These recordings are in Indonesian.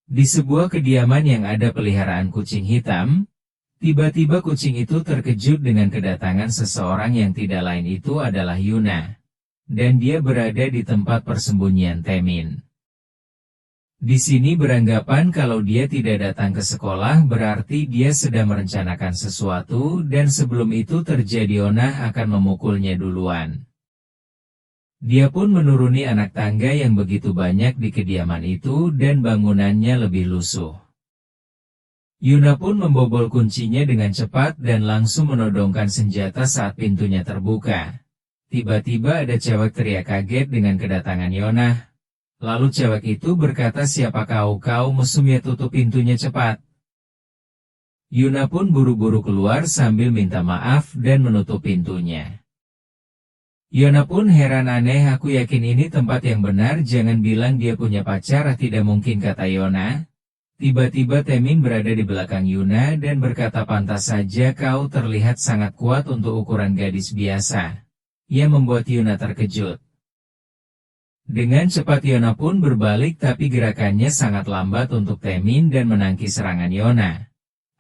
Di sebuah kediaman yang ada peliharaan kucing hitam, tiba-tiba kucing itu terkejut dengan kedatangan seseorang yang tidak lain itu adalah Yuna. Dan dia berada di tempat persembunyian Temin. Di sini beranggapan kalau dia tidak datang ke sekolah berarti dia sedang merencanakan sesuatu dan sebelum itu terjadi Yona akan memukulnya duluan. Dia pun menuruni anak tangga yang begitu banyak di kediaman itu dan bangunannya lebih lusuh. Yuna pun membobol kuncinya dengan cepat dan langsung menodongkan senjata saat pintunya terbuka. Tiba-tiba ada cewek teriak kaget dengan kedatangan Yona. Lalu cewek itu berkata, "Siapa kau mesum ya, tutup pintunya cepat." Yuna pun buru-buru keluar sambil minta maaf dan menutup pintunya. Yona pun heran, "Aneh, aku yakin ini tempat yang benar, jangan bilang dia punya pacar." "Tidak mungkin," kata Yona. Tiba-tiba Temin berada di belakang Yuna dan berkata, "Pantas saja kau terlihat sangat kuat untuk ukuran gadis biasa." Ia membuat Yuna terkejut. Dengan cepat Yona pun berbalik tapi gerakannya sangat lambat untuk Temin dan menangkis serangan Yona.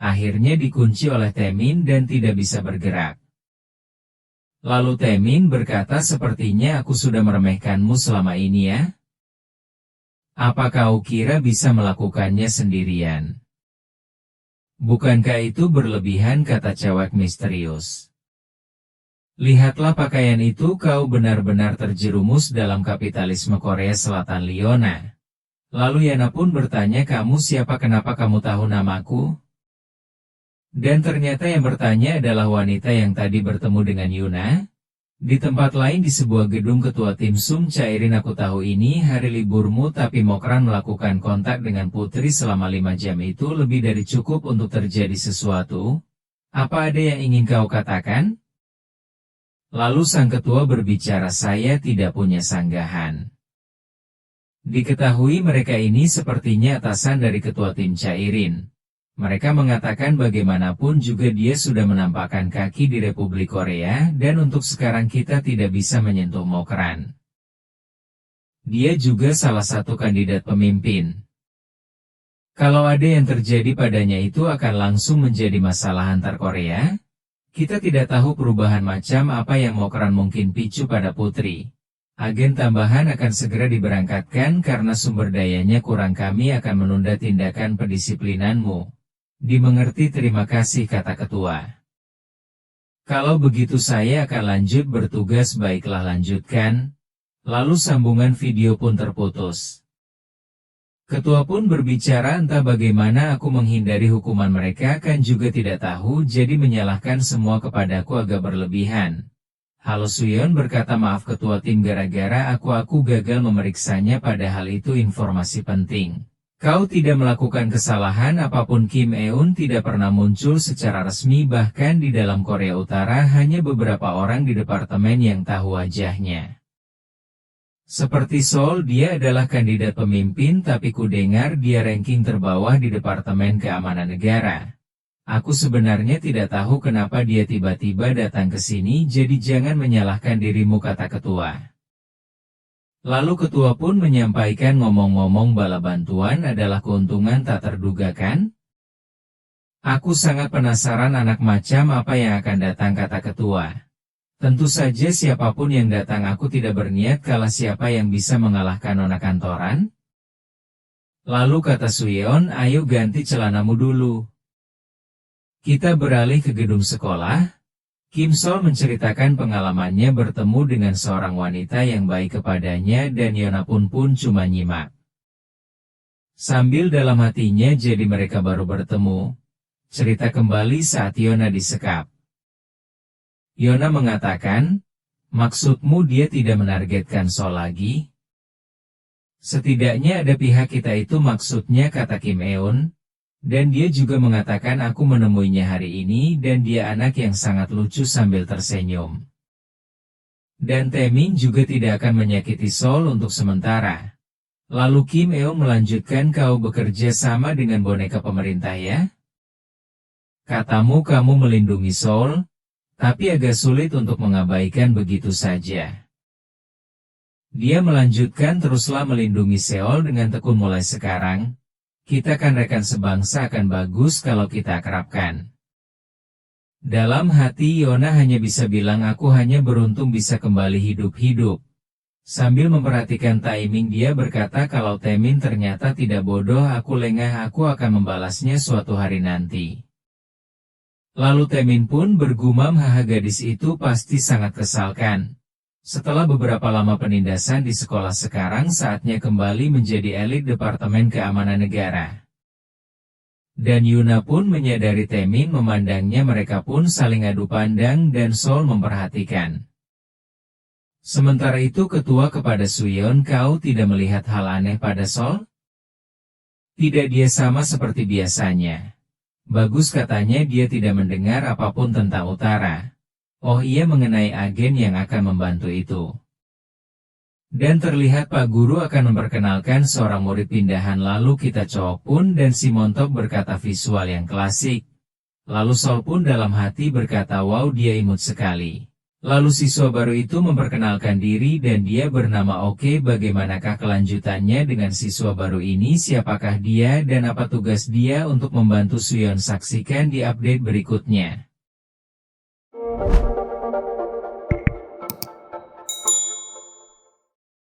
Akhirnya dikunci oleh Temin dan tidak bisa bergerak. Lalu Temin berkata, "Sepertinya aku sudah meremehkanmu selama ini ya? Apa kau kira bisa melakukannya sendirian? Bukankah itu berlebihan?" kata cewek misterius. "Lihatlah pakaian itu, kau benar-benar terjerumus dalam kapitalisme Korea Selatan, Yona." Lalu Yana pun bertanya, "Kamu siapa? Kenapa kamu tahu namaku?" Dan ternyata yang bertanya adalah wanita yang tadi bertemu dengan Yuna. Di tempat lain di sebuah gedung, ketua tim Sum cairin, "Aku tahu ini hari liburmu tapi Mokran melakukan kontak dengan Putri selama 5 jam itu lebih dari cukup untuk terjadi sesuatu. Apa ada yang ingin kau katakan?" Lalu sang ketua berbicara, "Saya tidak punya sanggahan. Diketahui mereka ini sepertinya atasan dari ketua tim cairin. Mereka mengatakan bagaimanapun juga dia sudah menampakkan kaki di Republik Korea dan untuk sekarang kita tidak bisa menyentuh Mokran. Dia juga salah satu kandidat pemimpin. Kalau ada yang terjadi padanya itu akan langsung menjadi masalah antar Korea. Kita tidak tahu perubahan macam apa yang Mokran mungkin picu pada Putri. Agen tambahan akan segera diberangkatkan karena sumber dayanya kurang, kami akan menunda tindakan pendisiplinanmu." "Dimengerti, terima kasih," kata ketua. "Kalau begitu saya akan lanjut bertugas." "Baiklah, lanjutkan." Lalu sambungan video pun terputus. Ketua pun berbicara, "Entah bagaimana aku menghindari hukuman, mereka kan juga tidak tahu, jadi menyalahkan semua kepadaku agak berlebihan." Halo Suyeon berkata, "Maaf ketua tim, gara-gara aku gagal memeriksanya padahal itu informasi penting." "Kau tidak melakukan kesalahan apapun." Kim Eun tidak pernah muncul secara resmi, bahkan di dalam Korea Utara hanya beberapa orang di departemen yang tahu wajahnya. Seperti Seoul, dia adalah kandidat pemimpin tapi ku dengar dia ranking terbawah di Departemen Keamanan Negara. Aku sebenarnya tidak tahu kenapa dia tiba-tiba datang ke sini, jadi jangan menyalahkan dirimu, kata ketua. Lalu ketua pun menyampaikan, ngomong-ngomong bala bantuan adalah keuntungan tak terduga kan? Aku sangat penasaran anak macam apa yang akan datang, kata ketua. Tentu saja siapapun yang datang, aku tidak berniat kalah, siapa yang bisa mengalahkan nona kantoran? Lalu kata Suyeon, ayo ganti celanamu dulu. Kita beralih ke gedung sekolah. Kim Sol menceritakan pengalamannya bertemu dengan seorang wanita yang baik kepadanya dan Yona pun cuma nyimak. Sambil dalam hatinya, jadi mereka baru bertemu. Cerita kembali saat Yona disekap. Yona mengatakan, maksudmu dia tidak menargetkan Sol lagi? Setidaknya ada pihak kita itu maksudnya, kata Kim Eun. Dan dia juga mengatakan aku menemuinya hari ini dan dia anak yang sangat lucu sambil tersenyum. Dan Taemin juga tidak akan menyakiti Sol untuk sementara. Lalu Kim Eun melanjutkan, kau bekerja sama dengan boneka pemerintah ya? Katamu kamu melindungi Sol, tapi agak sulit untuk mengabaikan begitu saja. Dia melanjutkan, teruslah melindungi Seol dengan tekun mulai sekarang. Kita kan rekan sebangsa akan bagus kalau kita akrabkan. Dalam hati Yona hanya bisa bilang aku hanya beruntung bisa kembali hidup-hidup. Sambil memperhatikan timing dia berkata kalau Temin ternyata tidak bodoh aku lengah aku akan membalasnya suatu hari nanti. Lalu Temin pun bergumam haha gadis itu pasti sangat kesalkan. Setelah beberapa lama penindasan di sekolah sekarang saatnya kembali menjadi elit Departemen Keamanan Negara. Dan Yuna pun menyadari Temin memandangnya mereka pun saling adu pandang dan Sol memperhatikan. Sementara itu ketua kepada Suyeon kau tidak melihat hal aneh pada Sol? Tidak dia sama seperti biasanya. Bagus katanya dia tidak mendengar apapun tentang utara. Oh iya mengenai agen yang akan membantu itu. Dan terlihat Pak Guru akan memperkenalkan seorang murid pindahan lalu kita cowok pun dan si Montok berkata visual yang klasik. Lalu Sol pun dalam hati berkata wow dia imut sekali. Lalu siswa baru itu memperkenalkan diri dan dia bernama Oke bagaimanakah kelanjutannya dengan siswa baru ini siapakah dia dan apa tugas dia untuk membantu Suyeon saksikan di update berikutnya.